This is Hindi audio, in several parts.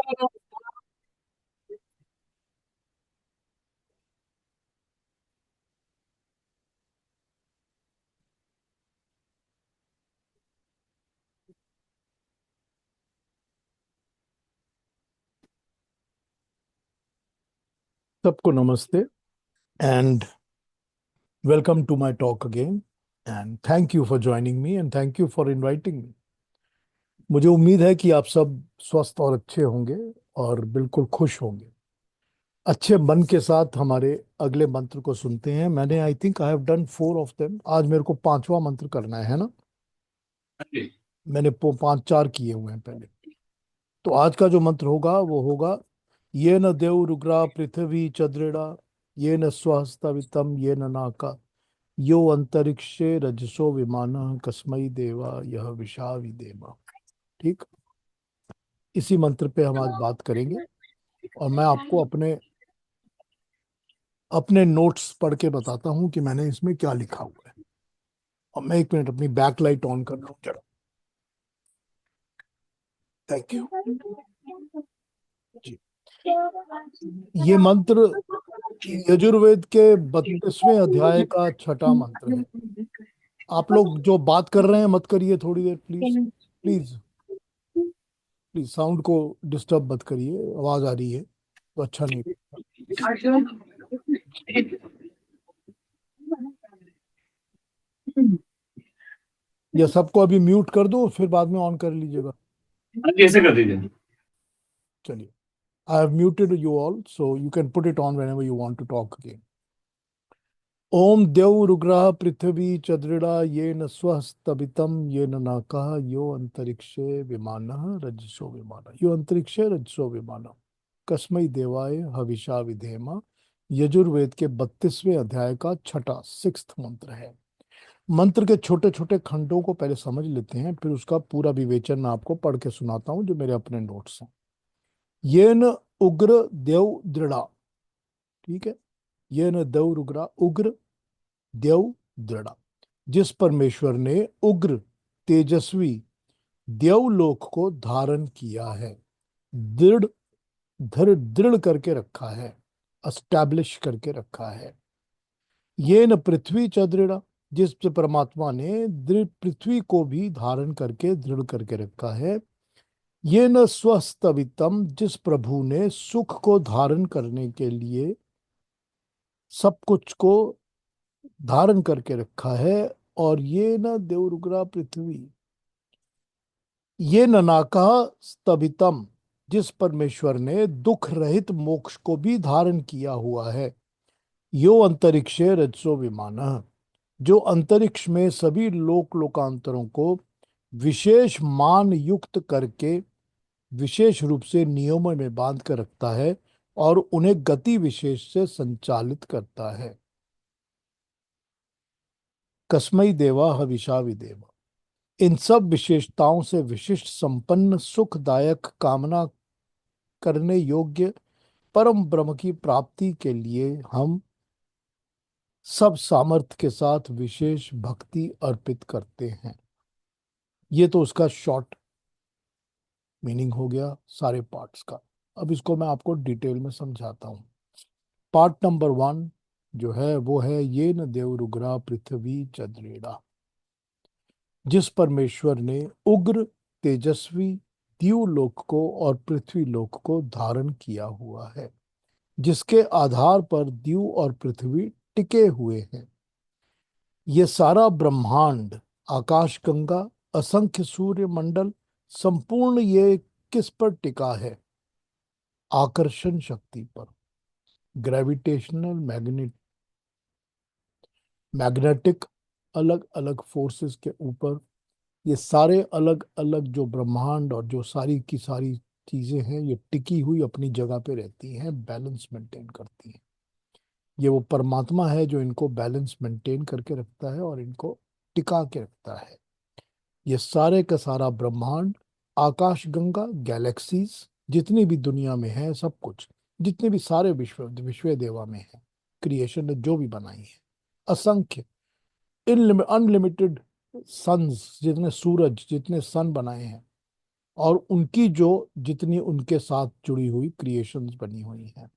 सबको नमस्ते and welcome to my talk again and thank you for joining me and thank you for inviting me. मुझे उम्मीद है कि आप सब स्वस्थ और अच्छे होंगे और बिल्कुल खुश होंगे। अच्छे मन के साथ हमारे अगले मंत्र को सुनते हैं। मैंने I think I have done 4 of them. आज मेरे को पांचवा मंत्र करना है ना। जी। मैंने 5 4 किए हुए हैं पहले। तो आज का जो मंत्र होगा वो होगा ये न देव रुग्रा पृथ्वी चद्रेड़ा ये न स्वहस्तवितम ये न नाका यो अंतरिक्षे रजसो विमान कस्मै देवा यह विशा विदेमा। ठीक। इसी मंत्र पे हम आज बात करेंगे और मैं आपको अपने अपने नोट्स पढ़ के बताता हूँ कि मैंने इसमें क्या लिखा हुआ है। और मैं 1 मिनट अपनी बैक लाइट ऑन कर लूँ जरा। थैंक यू जी। ये मंत्र यजुर्वेद के 32वें अध्याय का छठा मंत्र है। आप लोग जो बात कर रहे हैं मत करिए थोड़ी देर, प्लीज प्लीज प्लीज। साउंड को डिस्टर्ब मत करिए, आवाज आ रही है तो अच्छा नहीं। या सबको अभी म्यूट कर दो फिर बाद में ऑन कर लीजिएगा। कैसे कर दीजिए। चलिए, I have muted you all so you can put it on whenever you want to talk again. ओम द्यौ रुग्रह पृथ्वी चद्रिड़ा ये न स्वस्तबितम ये न नाकः यो अंतरिक्षे विमानः रजसो विमानः यो अंतरिक्षे रजसो विमानः कस्मै देवाय हविषा विधेमा। यजुर्वेद के 32वें अध्याय का छठा 6th मंत्र है। मंत्र के छोटे छोटे खंडों को पहले समझ लेते हैं, फिर उसका पूरा विवेचन मैं आपको पढ़ के सुनाता हूं जो मेरे अपने नोट्स हैं। ये न उग्र देव दृढ़ा। ठीक है। ये न देव रुग्रा उग्र देव दृढ़ा। जिस परमेश्वर ने उग्र तेजस्वी देवलोक को धारण किया है, दृढ़ धर दृढ़ करके रखा है, एस्टैब्लिश करके रखा है। ये न पृथ्वी च दृढ़। जिस परमात्मा ने दृढ़ पृथ्वी को भी धारण करके दृढ़ करके रखा है। ये न स्वस्तवितम। जिस प्रभु ने सुख को धारण करने के लिए सब कुछ को धारण करके रखा है। और ये न देवरुग्रा पृथ्वी। ये ननाका स्तभितम। जिस परमेश्वर ने दुख रहित मोक्ष को भी धारण किया हुआ है। यो अंतरिक्षे रजसो विमान। जो अंतरिक्ष में सभी लोक लोकांतरों को विशेष मान युक्त करके विशेष रूप से नियमों में बांध कर रखता है और उन्हें गति विशेष से संचालित करता है। कस्मै देवा हविषा विदेवा। इन सब विशेषताओं से विशिष्ट संपन्न सुखदायक कामना करने योग्य परम ब्रह्म की प्राप्ति के लिए हम सब सामर्थ्य के साथ विशेष भक्ति अर्पित करते हैं। ये तो उसका शॉर्ट मीनिंग हो गया सारे पार्ट्स का। अब इसको मैं आपको डिटेल में समझाता हूँ। पार्ट नंबर 1 जो है वो है ये न देवरुग्रा पृथ्वी चद्रेड़ा। जिस परमेश्वर ने उग्र तेजस्वी द्यूलोक को और पृथ्वी लोक को धारण किया हुआ है, जिसके आधार पर द्यू और पृथ्वी टिके हुए हैं। ये सारा ब्रह्मांड, आकाशगंगा, असंख्य सूर्य मंडल, संपूर्ण ये किस पर टिका है? आकर्षण शक्ति पर। ग्रेविटेशनल मैग्नेटिक अलग अलग फोर्सेस के ऊपर ये सारे अलग अलग जो ब्रह्मांड और जो सारी की सारी चीजें हैं ये टिकी हुई अपनी जगह पे रहती हैं, बैलेंस मेंटेन करती हैं। ये वो परमात्मा है जो इनको बैलेंस मेंटेन करके रखता है और इनको टिका के रखता है। ये सारे का सारा ब्रह्मांड, आकाश गंगा, गैलेक्सीज जितनी भी दुनिया में है, सब कुछ जितने भी सारे विश्व देवा में है, क्रिएशन ने जो भी बनाई है, असंख्य अनलिमिटेड सन्स, जितने सूरज जितने सन बनाए हैं, और उनकी जो जितनी उनके साथ जुड़ी हुई क्रिएशंस बनी हुई हैं।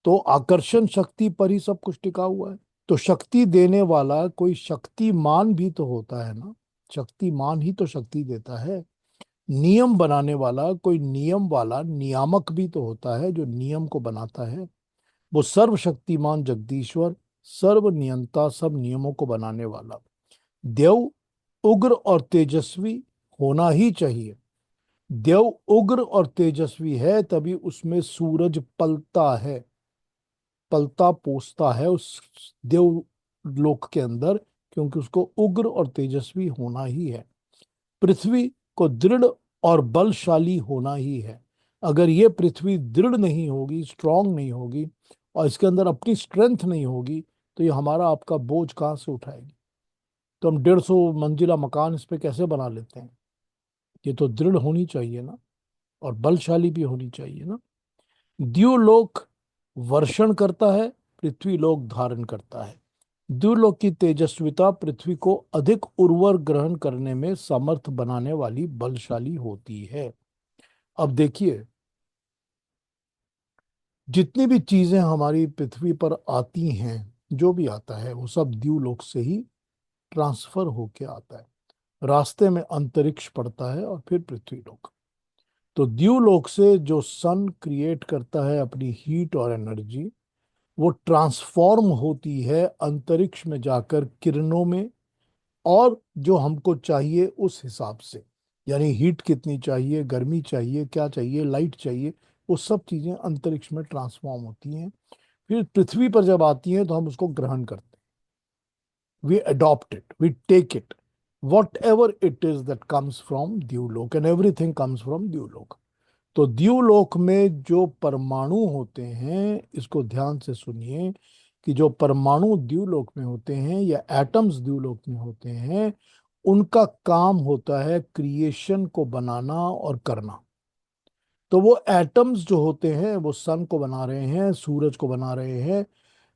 तो आकर्षण शक्ति पर ही सब कुछ टिका हुआ है। तो शक्ति देने वाला कोई शक्तिमान भी तो होता है ना, शक्तिमान ही तो शक्ति देता है। नियम बनाने वाला कोई नियम वाला नियामक भी तो होता है, जो नियम को बनाता है। वो सर्वशक्तिमान जगदीश्वर, सर्व नियंता, सब नियमों को बनाने वाला देव उग्र और तेजस्वी होना ही चाहिए। देव उग्र और तेजस्वी है तभी उसमें सूरज पलता है, पलता पोसता है उस देव लोक के अंदर, क्योंकि उसको उग्र और तेजस्वी होना ही है। पृथ्वी को दृढ़ और बलशाली होना ही है। अगर ये पृथ्वी दृढ़ नहीं होगी, स्ट्रांग नहीं होगी, और इसके अंदर अपनी स्ट्रेंथ नहीं होगी, तो ये हमारा आपका बोझ कहाँ से उठाएगी। तो हम 150 मंजिला मकान इस पे कैसे बना लेते हैं। ये तो दृढ़ होनी चाहिए ना, और बलशाली भी होनी चाहिए ना। द्युलोक वर्षण करता है, पृथ्वी लोक धारण करता है। द्युलोक की तेजस्विता पृथ्वी को अधिक उर्वर ग्रहण करने में समर्थ बनाने वाली बलशाली होती है। अब देखिए, जितनी भी चीजें हमारी पृथ्वी पर आती हैं, जो भी आता है वो सब द्युलोक से ही ट्रांसफर होके आता है। रास्ते में अंतरिक्ष पड़ता है और फिर पृथ्वी लोक। तो द्युलोक से जो सन क्रिएट करता है अपनी हीट और एनर्जी, वो ट्रांसफॉर्म होती है अंतरिक्ष में जाकर किरणों में, और जो हमको चाहिए उस हिसाब से, यानी हीट कितनी चाहिए, गर्मी चाहिए, क्या चाहिए, लाइट चाहिए, वो सब चीजें अंतरिक्ष में ट्रांसफॉर्म होती हैं। फिर पृथ्वी पर जब आती हैं तो हम उसको ग्रहण करते हैं, we adopt it, we take it, whatever it is that comes from Dyulok, and everything comes from Dyulok. तो द्युलोक में जो परमाणु होते हैं, इसको ध्यान से सुनिए, कि जो परमाणु द्युलोक में होते हैं या एटम्स द्युलोक में होते हैं, उनका काम होता है क्रिएशन को बनाना और करना। तो वो एटम्स जो होते हैं वो सन को बना रहे हैं, सूरज को बना रहे हैं,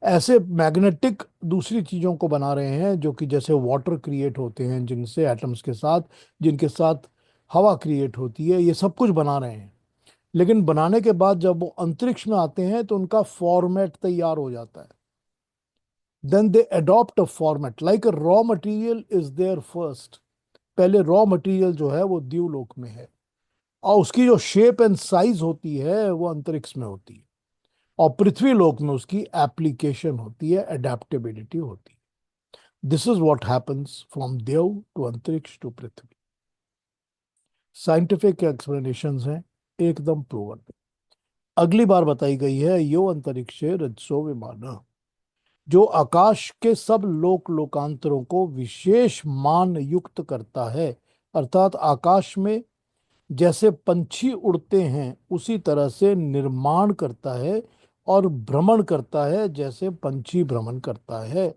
ऐसे मैग्नेटिक दूसरी चीजों को बना रहे हैं, जो कि जैसे वाटर क्रिएट होते हैं जिनसे एटम्स के साथ, जिनके साथ हवा क्रिएट होती है, ये सब कुछ बना रहे हैं। लेकिन बनाने के बाद जब वो अंतरिक्ष में आते हैं तो उनका फॉर्मेट तैयार हो जाता है। Then they adopt a format, like a raw material is there first. पहले रॉ मटेरियल जो है वो द्युलोक में है, और उसकी जो शेप एंड साइज होती है वो अंतरिक्ष में होती है, और पृथ्वी लोक में उसकी एप्लीकेशन होती है, एडेप्टेबिलिटी होती है। This is what happens from देव टू अंतरिक्ष टू पृथ्वी। साइंटिफिक एक्सप्लेनेशंस हैं, एकदम प्रूवन। अगली बार बताई गई है, यो अंतरिक्षे रजसो विमान, जो आकाश के सब लोक लोकांतरों को विशेष मान युक्त करता है। अर्थात आकाश में जैसे पंछी उड़ते हैं उसी तरह से निर्माण करता है और भ्रमण करता है जैसे पंछी भ्रमण करता है।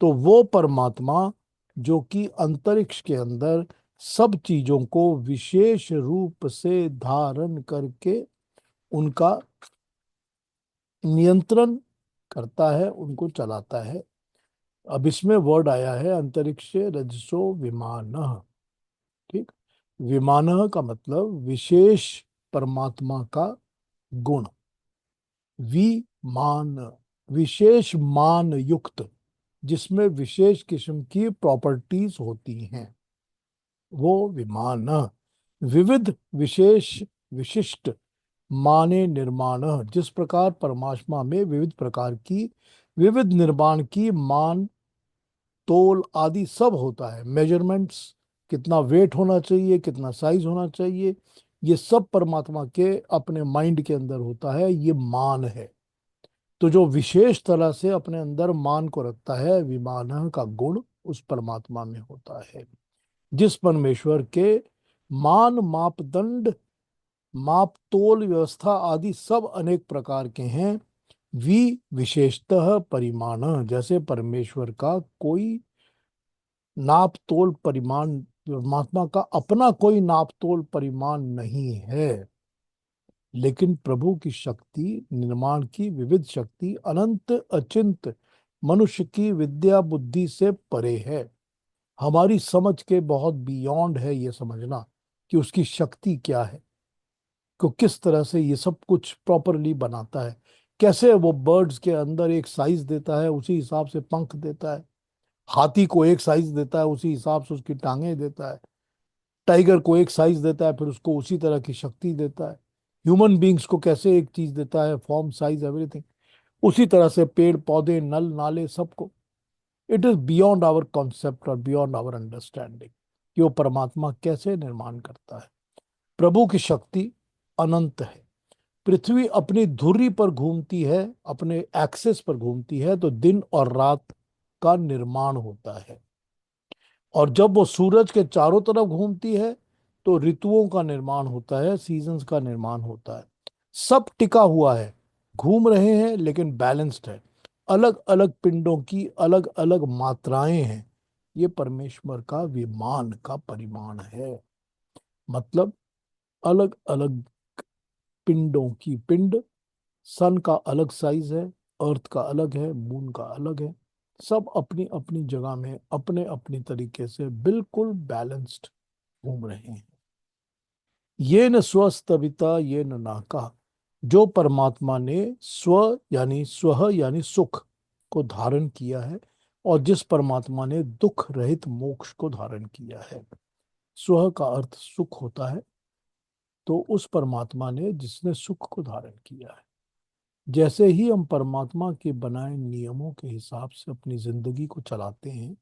तो वो परमात्मा जो कि अंतरिक्ष के अंदर सब चीजों को विशेष रूप से धारण करके उनका नियंत्रण करता है, उनको चलाता है। अब इसमें वर्ड आया है अंतरिक्ष रजसो विमान। ठीक, विमान का मतलब विशेष परमात्मा का गुण। विमान, विशेष मान युक्त, जिसमें विशेष किस्म की प्रॉपर्टीज होती हैं, वो विमान। विविध विशेष विशिष्ट माने निर्माण, जिस प्रकार परमात्मा में विविध प्रकार की, विविध निर्माण की मान तोल आदि सब होता है, मेजरमेंट्स, कितना वेट होना चाहिए, कितना साइज होना चाहिए, ये सब परमात्मा के अपने माइंड के अंदर होता है, ये मान है। तो जो विशेष तरह से अपने अंदर मान को रखता है, विमान का गुण उस परमात्मा में होता है। जिस परमेश्वर के मान मापदंड, माप तोल व्यवस्था आदि सब अनेक प्रकार के हैं, विशेषतः परिमाण, जैसे परमेश्वर का कोई नाप तोल परिमाण, परमात्मा का अपना कोई नाप तोल परिमाण नहीं है। लेकिन प्रभु की शक्ति, निर्माण की विविध शक्ति अनंत अचिंत, मनुष्य की विद्या बुद्धि से परे है। हमारी समझ के बहुत बियॉन्ड है ये समझना कि उसकी शक्ति क्या है, को किस तरह से ये सब कुछ प्रॉपरली बनाता है, कैसे वो बर्ड्स के अंदर एक साइज देता है उसी हिसाब से पंख देता है, हाथी को एक साइज देता है उसी हिसाब से उसकी टांगें देता है, टाइगर को एक साइज देता है फिर उसको उसी तरह की शक्ति देता है, ह्यूमन बींग्स को कैसे एक चीज देता है, फॉर्म, साइज, एवरीथिंग, उसी तरह से पेड़ पौधे, नल नाले, सबको। It is beyond our concept और बियॉन्ड आवर अंडरस्टैंडिंग कि वो परमात्मा कैसे निर्माण करता है। प्रभु की शक्ति अनंत है। पृथ्वी अपनी धुरी पर घूमती है, अपने एक्सेस पर घूमती है, तो दिन और रात का निर्माण होता है। और जब वो सूरज के चारों तरफ घूमती है तो ऋतुओं का निर्माण होता है, सीजन्स का निर्माण होता है। सब टिका हुआ है, घूम रहे हैं लेकिन बैलेंस्ड है। अलग अलग पिंडों की अलग अलग मात्राएं हैं। ये परमेश्वर का विमान का परिमाण है। मतलब अलग अलग पिंडों की पिंड, सन का अलग साइज है, अर्थ का अलग है, मून का अलग है, सब अपनी अपनी जगह में अपने अपनी तरीके से बिल्कुल बैलेंस्ड घूम रहे हैं। ये न स्वस्तविता ये न नाका, जो परमात्मा ने स्व यानी सुख को धारण किया है, और जिस परमात्मा ने दुख रहित मोक्ष को धारण किया है। स्व का अर्थ सुख होता है, तो उस परमात्मा ने जिसने सुख को धारण किया है। जैसे ही हम परमात्मा के बनाए नियमों के हिसाब से अपनी जिंदगी को चलाते हैं,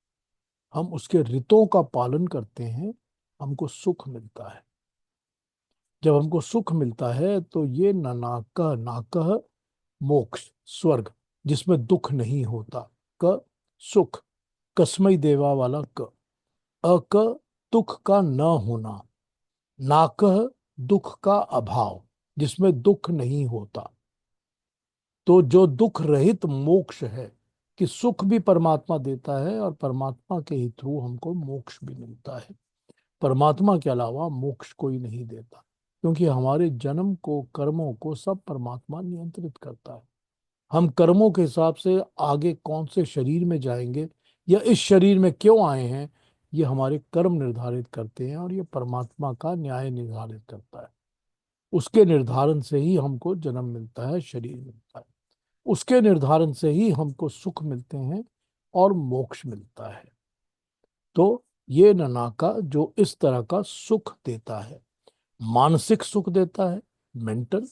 हम उसके रितों का पालन करते हैं, हमको सुख मिलता है। जब हमको सुख मिलता है तो ये नाकह नाकह मोक्ष, स्वर्ग, जिसमें दुख नहीं होता, क सुख, कसमई देवा वाला क, अक दुख का न होना, नाकह दुख का अभाव, जिसमें दुख नहीं होता। तो जो दुख रहित मोक्ष है, कि सुख भी परमात्मा देता है और परमात्मा के ही थ्रू हमको मोक्ष भी मिलता है। परमात्मा के अलावा मोक्ष कोई नहीं देता, क्योंकि हमारे जन्म को, कर्मों को सब परमात्मा नियंत्रित करता है। हम कर्मों के हिसाब से आगे कौन से शरीर में जाएंगे या इस शरीर में क्यों आए हैं, ये हमारे कर्म निर्धारित करते हैं, और ये परमात्मा का न्याय निर्धारित करता है। उसके निर्धारण से ही हमको जन्म मिलता है, शरीर मिलता है। उसके निर्धारण से ही हमको सुख मिलते हैं और मोक्ष मिलता है। तो ये ननाका जो इस तरह का सुख देता है, मानसिक सुख देता है, मेंटल,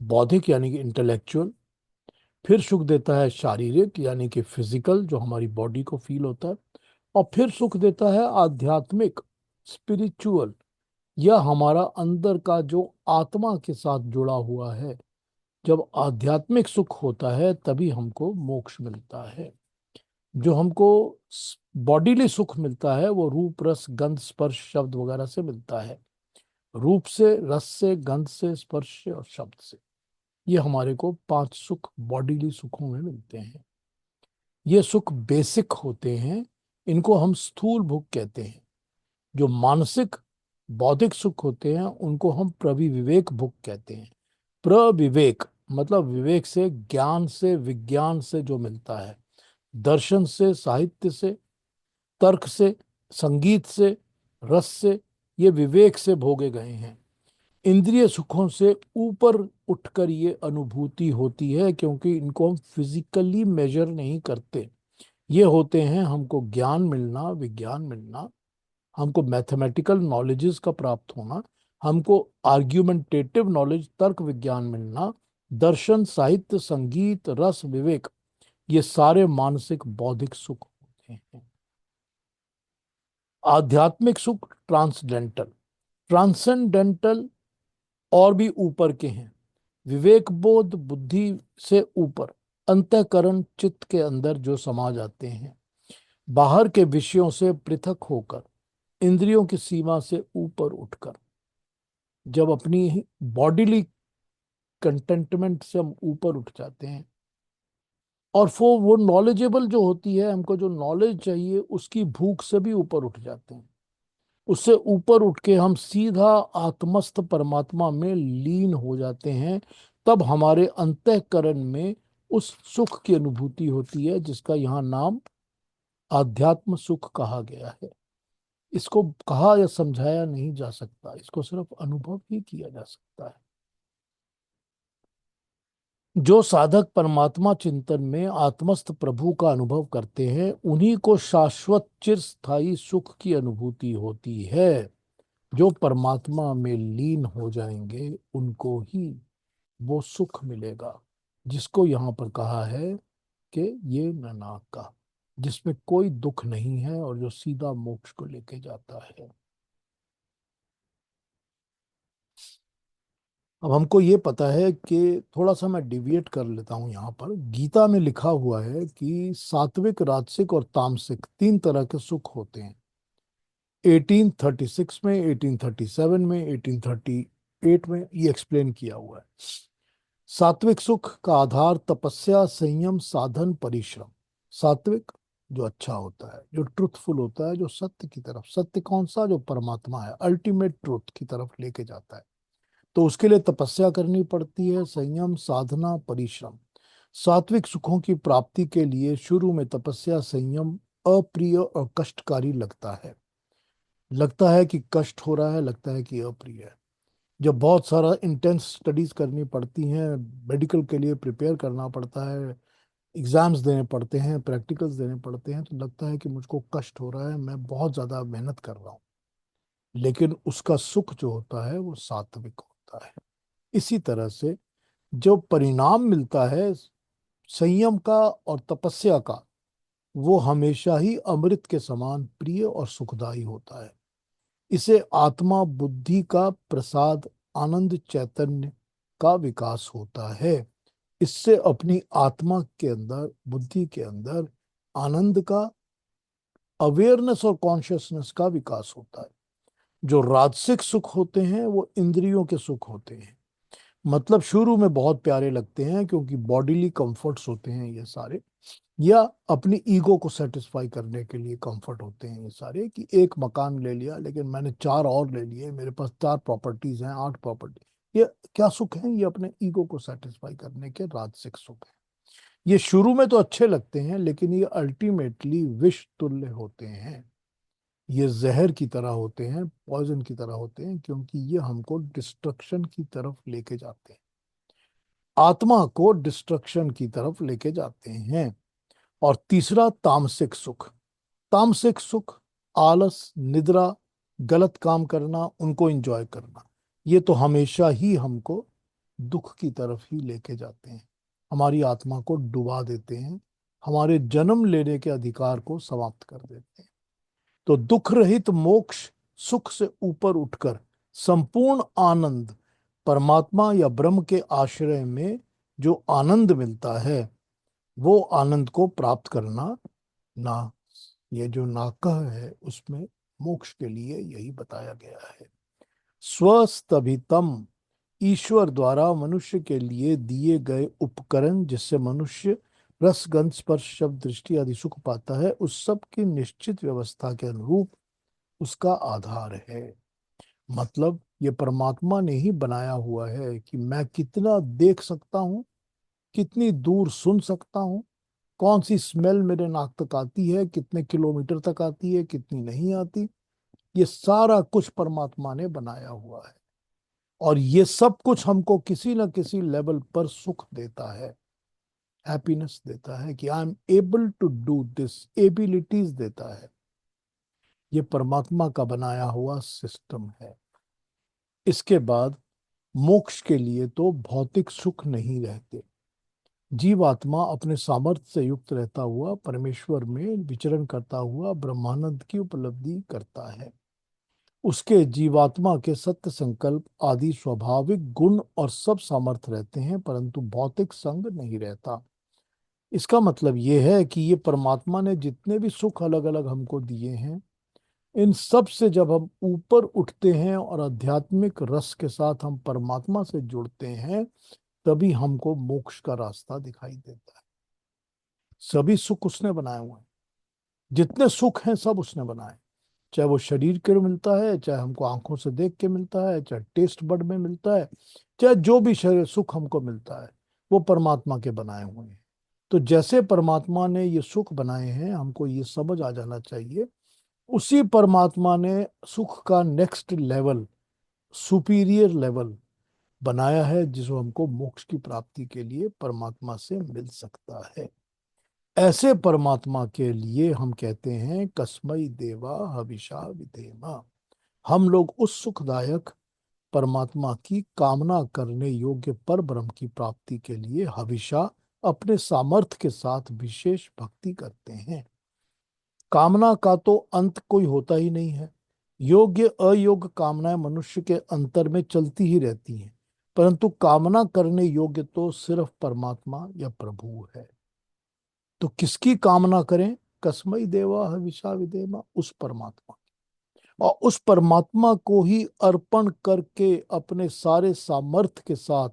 बौद्धिक यानी कि इंटेलेक्चुअल, फिर सुख देता है शारीरिक यानी कि फिजिकल, जो हमारी बॉडी को फील होता है, और फिर सुख देता है आध्यात्मिक, स्पिरिचुअल, यह हमारा अंदर का जो आत्मा के साथ जुड़ा हुआ है। जब आध्यात्मिक सुख होता है तभी हमको मोक्ष मिलता है। जो हमको बॉडीली सुख मिलता है वो रूप, रस, गंध, स्पर्श, शब्द वगैरह से मिलता है। रूप से, रस से, गंध से, स्पर्श से और शब्द से। ये हमारे को 5 सुख बॉडीली सुखों में मिलते हैं। ये सुख बेसिक होते हैं, इनको हम स्थूल भुख कहते हैं। जो मानसिक बौद्धिक सुख होते हैं उनको हम प्रविवेक भुख कहते हैं। प्रविवेक मतलब विवेक से, ज्ञान से, विज्ञान से जो मिलता है, दर्शन से, साहित्य से, तर्क से, संगीत से, रस से, ये विवेक से भोगे गए हैं। इंद्रिय सुखों से ऊपर उठकर ये अनुभूति होती है, क्योंकि इनको हम फिजिकली मेजर नहीं करते। ये होते हैं हमको ज्ञान मिलना, विज्ञान मिलना, हमको मैथमेटिकल नॉलेजेस का प्राप्त होना, हमको आर्ग्यूमेंटेटिव नॉलेज, तर्क विज्ञान मिलना, दर्शन, साहित्य, संगीत, रस, विवेक, ये सारे मानसिक बौद्धिक सुख होते हैं। आध्यात्मिक सुख ट्रांसडेंटल, ट्रांसेंडेंटल और भी ऊपर के हैं। विवेक बोध बुद्धि से ऊपर, अंतःकरण चित्त के अंदर जो समा जाते हैं, बाहर के विषयों से पृथक होकर, इंद्रियों की सीमा से ऊपर उठकर, जब अपनी बॉडीली कंटेंटमेंट से हम ऊपर उठ जाते हैं, और वो नॉलेजेबल जो होती है, हमको जो नॉलेज चाहिए उसकी भूख से भी ऊपर उठ जाते हैं। उससे ऊपर उठ के हम सीधा आत्मस्थ परमात्मा में लीन हो जाते हैं। तब हमारे अंतःकरण में उस सुख की अनुभूति होती है जिसका यहाँ नाम आध्यात्म सुख कहा गया है। इसको कहा या समझाया नहीं जा सकता, इसको सिर्फ अनुभव ही किया जा सकता है। जो साधक परमात्मा चिंतन में आत्मस्थ प्रभु का अनुभव करते हैं, उन्हीं को शाश्वत चिरस्थायी सुख की अनुभूति होती है। जो परमात्मा में लीन हो जाएंगे उनको ही वो सुख मिलेगा, जिसको यहाँ पर कहा है कि ये ननाक का, जिसमें कोई दुख नहीं है और जो सीधा मोक्ष को लेके जाता है। अब हमको ये पता है कि थोड़ा सा मैं डिविएट कर लेता हूँ। यहाँ पर गीता में लिखा हुआ है कि सात्विक, राजसिक और तामसिक तीन तरह के सुख होते हैं। 1836 में, 1837 में, 1838 में ये एक्सप्लेन किया हुआ है। सात्विक सुख का आधार तपस्या, संयम, साधन, परिश्रम। सात्विक जो अच्छा होता है, जो ट्रुथफुल होता है, जो सत्य की तरफ, सत्य कौन सा? जो परमात्मा है, अल्टीमेट ट्रुथ की तरफ लेके जाता है। तो उसके लिए तपस्या करनी पड़ती है, संयम, साधना, परिश्रम। सात्विक सुखों की प्राप्ति के लिए शुरू में तपस्या, संयम अप्रिय और कष्टकारी लगता है। लगता है कि कष्ट हो रहा है, लगता है कि अप्रिय है। जब बहुत सारा इंटेंस स्टडीज करनी पड़ती हैं, मेडिकल के लिए प्रिपेयर करना पड़ता है, एग्जाम्स देने पड़ते हैं, प्रैक्टिकल्स देने पड़ते हैं, तो लगता है कि मुझको कष्ट हो रहा है, मैं बहुत ज़्यादा मेहनत कर रहा हूँ। लेकिन उसका सुख जो होता है वो सात्विक होता है। इसी तरह से जो परिणाम मिलता है संयम का और तपस्या का, वो हमेशा ही अमृत के समान प्रिय और सुखदायी होता है। इसे आत्मा बुद्धि का प्रसाद, आनंद, चैतन्य का विकास होता है। इससे अपनी आत्मा के अंदर, बुद्धि के अंदर आनंद का, अवेयरनेस और कॉन्शियसनेस का विकास होता है। जो राजसिक सुख होते हैं वो इंद्रियों के सुख होते हैं। मतलब शुरू में बहुत प्यारे लगते हैं क्योंकि बॉडीली कंफर्ट्स होते हैं ये सारे, या अपनी ईगो को सेटिस्फाई करने के लिए कंफर्ट होते हैं ये सारे, कि एक मकान ले लिया लेकिन मैंने चार और ले लिए, मेरे पास चार प्रॉपर्टीज हैं, आठ प्रॉपर्टी। ये क्या सुख है? ये अपने ईगो को सेटिस्फाई करने के राजसिक सुख है। ये शुरू में तो अच्छे लगते हैं लेकिन ये अल्टीमेटली विष तुल्य होते हैं। ये जहर की तरह होते हैं, पॉइजन की तरह होते हैं, क्योंकि ये हमको डिस्ट्रक्शन की तरफ लेके जाते हैं, आत्मा को डिस्ट्रक्शन की तरफ लेके जाते हैं। और तीसरा तामसिक सुख। तामसिक सुख आलस, निद्रा, गलत काम करना, उनको एंजॉय करना, ये तो हमेशा ही हमको दुख की तरफ ही लेके जाते हैं, हमारी आत्मा को डुबा देते हैं, हमारे जन्म लेने के अधिकार को समाप्त कर देते हैं। तो दुख रहित मोक्ष सुख से ऊपर उठकर संपूर्ण आनंद, परमात्मा या ब्रह्म के आश्रय में जो आनंद मिलता है, वो आनंद को प्राप्त करना ना, ये जो नाकह है उसमें मोक्ष के लिए यही बताया गया है। स्वस्तभितम, ईश्वर द्वारा मनुष्य के लिए दिए गए उपकरण जिससे मनुष्य रस, गंध, स्पर्श, शब्द, दृष्टि आदि सुख पाता है, उस सब की निश्चित व्यवस्था के अनुरूप उसका आधार है। मतलब ये परमात्मा ने ही बनाया हुआ है कि मैं कितना देख सकता हूँ, कितनी दूर सुन सकता हूँ, कौन सी स्मेल मेरे नाक तक आती है, कितने किलोमीटर तक आती है, कितनी नहीं आती। ये सारा कुछ परमात्मा ने बनाया हुआ है और ये सब कुछ हमको किसी न किसी लेवल पर सुख देता है, हैप्पीनेस देता है कि I am able to do this, abilities देता है। ये परमात्मा का बनाया हुआ सिस्टम है। इसके बाद मोक्ष के लिए तो भौतिक सुख नहीं रहते। जीवात्मा अपने सामर्थ्य से युक्त रहता हुआ परमेश्वर में विचरण करता हुआ ब्रह्मानंद की उपलब्धि करता है। उसके जीवात्मा के सत्य संकल्प आदि स्वाभाविक गुण और सब सामर्थ्य रहते हैं, परंतु भौतिक संग नहीं रहता। इसका मतलब यह है कि ये परमात्मा ने जितने भी सुख अलग अलग हमको दिए हैं, इन सब से जब हम ऊपर उठते हैं और आध्यात्मिक रस के साथ हम परमात्मा से जुड़ते हैं, तभी हमको मोक्ष का रास्ता दिखाई देता है। सभी सुख उसने बनाए हुए हैं, जितने सुख हैं सब उसने बनाए, चाहे वो शरीर के मिलता है, चाहे हमको आंखों से देख के मिलता है, चाहे टेस्ट बड में मिलता है, चाहे जो भी शरीर सुख हमको मिलता है, वो परमात्मा के बनाए हुए हैं। तो जैसे परमात्मा ने ये सुख बनाए हैं, हमको ये समझ आ जाना चाहिए, उसी परमात्मा ने सुख का नेक्स्ट लेवल, सुपीरियर लेवल बनाया है, जिसको हमको मोक्ष की प्राप्ति के लिए परमात्मा से मिल सकता है। ऐसे परमात्मा के लिए हम कहते हैं कस्मै देवा हविषा विधेमा। हम लोग उस सुखदायक परमात्मा की कामना करने योग्य पर ब्रह्म की प्राप्ति के लिए हविषा अपने सामर्थ्य के साथ विशेष भक्ति करते हैं। कामना का तो अंत कोई होता ही नहीं है। योग्य अयोग्य कामनाएं मनुष्य के अंतर में चलती ही रहती हैं, परंतु कामना करने योग्य तो सिर्फ परमात्मा या प्रभु है। तो किसकी कामना करें? कस्मै देवा हविषा विधेमा, उस परमात्मा। और उस परमात्मा को ही अर्पण करके अपने सारे सामर्थ्य के साथ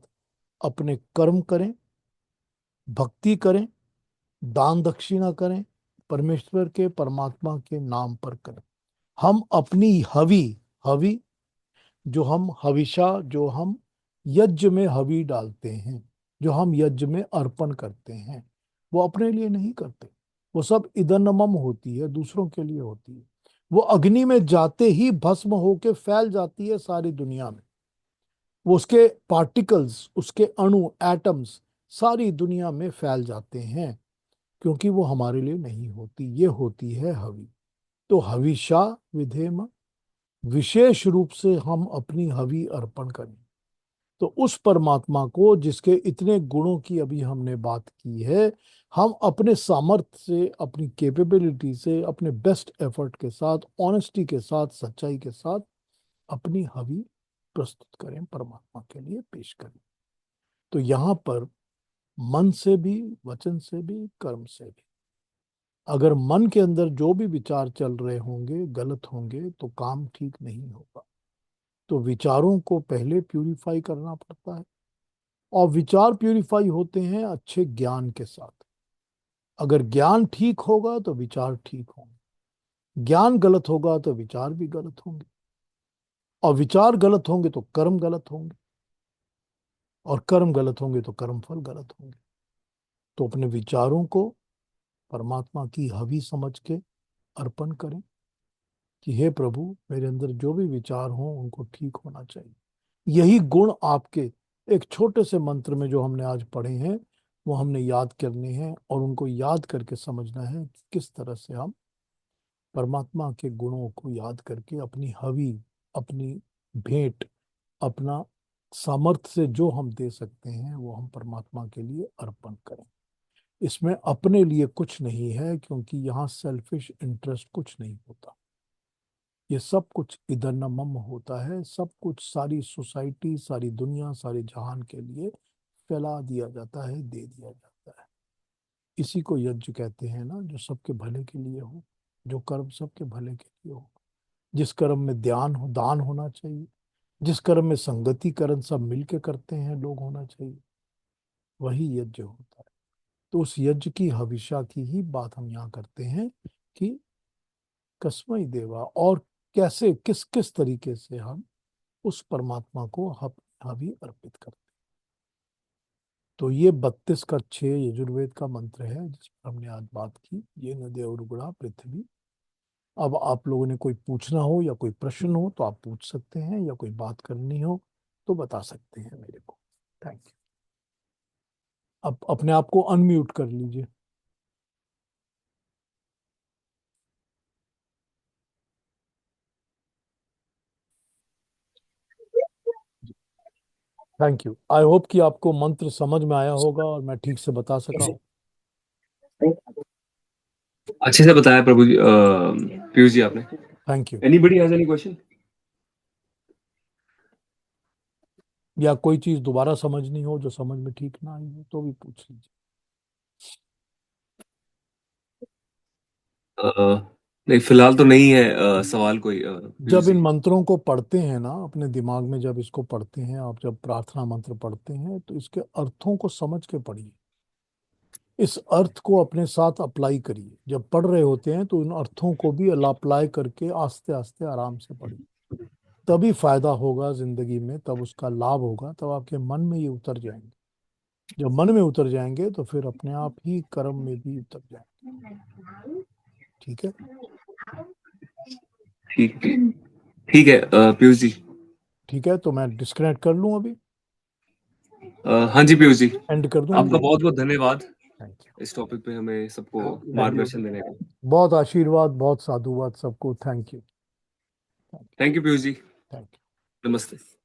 अपने कर्म करें, भक्ति करें, दान दक्षिणा करें, परमेश्वर के परमात्मा के नाम पर करें। हम अपनी हवि, हवि जो हम हविषा, जो हम यज्ञ में हवि डालते हैं, जो हम यज्ञ में अर्पण करते हैं, वो अपने लिए नहीं करते। वो सब इदनमम होती है, दूसरों के लिए होती है। वो अग्नि में जाते ही भस्म होके फैल जाती है सारी दुनिया में। वो उसके पार्टिकल्स, उसके अणु, एटम्स सारी दुनिया में फैल जाते हैं, क्योंकि वो हमारे लिए नहीं होती, ये होती है हवि। तो हविषा विधेम, विशेष रूप से हम अपनी हवि अर्पण करें। तो उस परमात्मा को, जिसके इतने गुणों की अभी हमने बात की है, हम अपने सामर्थ्य से, अपनी कैपेबिलिटी से, अपने बेस्ट एफर्ट के साथ, ऑनेस्टी के साथ, सच्चाई के साथ अपनी हवि प्रस्तुत करें, परमात्मा के लिए पेश करें। तो यहाँ पर मन से भी, वचन से भी, कर्म से भी, अगर मन के अंदर जो भी विचार चल रहे होंगे गलत होंगे तो काम ठीक नहीं होगा। तो विचारों को पहले प्यूरिफाई करना पड़ता है, और विचार प्यूरिफाई होते हैं अच्छे ज्ञान के साथ। अगर ज्ञान ठीक होगा तो विचार ठीक होंगे, ज्ञान गलत होगा तो विचार भी गलत होंगे, और विचार गलत होंगे तो कर्म गलत होंगे, और कर्म गलत होंगे तो कर्म फल गलत होंगे। तो अपने विचारों को परमात्मा की हवि समझ के अर्पण करें कि हे प्रभु, मेरे अंदर जो भी विचार हों उनको ठीक होना चाहिए। यही गुण आपके एक छोटे से मंत्र में जो हमने आज पढ़े हैं, वो हमने याद करने हैं, और उनको याद करके समझना है कि किस तरह से हम परमात्मा के गुणों को याद करके अपनी हवि, अपनी भेंट, अपना सामर्थ्य से जो हम दे सकते हैं वो हम परमात्मा के लिए अर्पण करें। इसमें अपने लिए कुछ नहीं है, क्योंकि यहाँ सेल्फिश इंटरेस्ट कुछ नहीं होता। ये सब कुछ इधर न मम होता है, सब कुछ सारी सोसाइटी, सारी दुनिया, सारे जहान के लिए फैला दिया जाता है, दे दिया जाता है। इसी को यज्ञ कहते हैं ना, जो सबके भले के लिए हो, जो कर्म सबके भले के लिए हो, जिस कर्म में ध्यान हो, दान होना चाहिए, जिस कर्म में संगति करण सब मिलके करते हैं लोग होना चाहिए, वही यज्ञ होता है। तो उस यज्ञ की हविषा की ही बात हम यहाँ करते हैं कि कस्मै देवा, और कैसे, किस किस तरीके से हम उस परमात्मा को हवि अर्पित करते हैं। तो ये 32 का 6 यजुर्वेद का मंत्र है जिस पर हमने आज बात की, ये न देवरुगुणा पृथ्वी। अब आप लोगों ने कोई पूछना हो या कोई प्रश्न हो तो आप पूछ सकते हैं, या कोई बात करनी हो तो बता सकते हैं मेरे को। Thank you. अब अपने आप को अनम्यूट कर लीजिए। Thank you. आई होप कि आपको मंत्र समझ में आया होगा और मैं ठीक से बता सका हूँ। अच्छे से बताया प्रभु जी, पीयूष जी आपने। Thank you. Anybody has any question? या कोई चीज दोबारा समझनी हो जो समझ में ठीक ना आई हो तो भी पूछ लीजिए। नहीं, फिलहाल तो नहीं है सवाल कोई, पीयूष जब इन जी। मंत्रों को पढ़ते हैं ना, अपने दिमाग में जब इसको पढ़ते हैं, आप जब प्रार्थना मंत्र पढ़ते हैं तो इसके अर्थों को समझ के पढ़िए। इस अर्थ को अपने साथ अप्लाई करिए। जब पढ़ रहे होते हैं तो इन अर्थों को भी अप्लाई करके आस्ते आस्ते आराम से पढ़िए। तभी फायदा होगा जिंदगी में, तब उसका लाभ होगा, तब आपके मन में ये उतर जाएंगे। जब मन में उतर जाएंगे तो फिर अपने आप ही कर्म में भी उतर जाएंगे। ठीक है। ठीक है। ठीक है पीयूष जी। ठीक है, तो मैं डिस्कनेक्ट कर लूं अभी, हाँ जी पीयूष जी। एंड कर दूं आपका मीटिंग। बहुत बहुत धन्यवाद थैंक यू। इस टॉपिक पे हमें सबको मार्गदर्शन देने का। बहुत आशीर्वाद, बहुत साधुवाद सबको। Thank you. Thank you Piyush ji. Thank you. नमस्ते।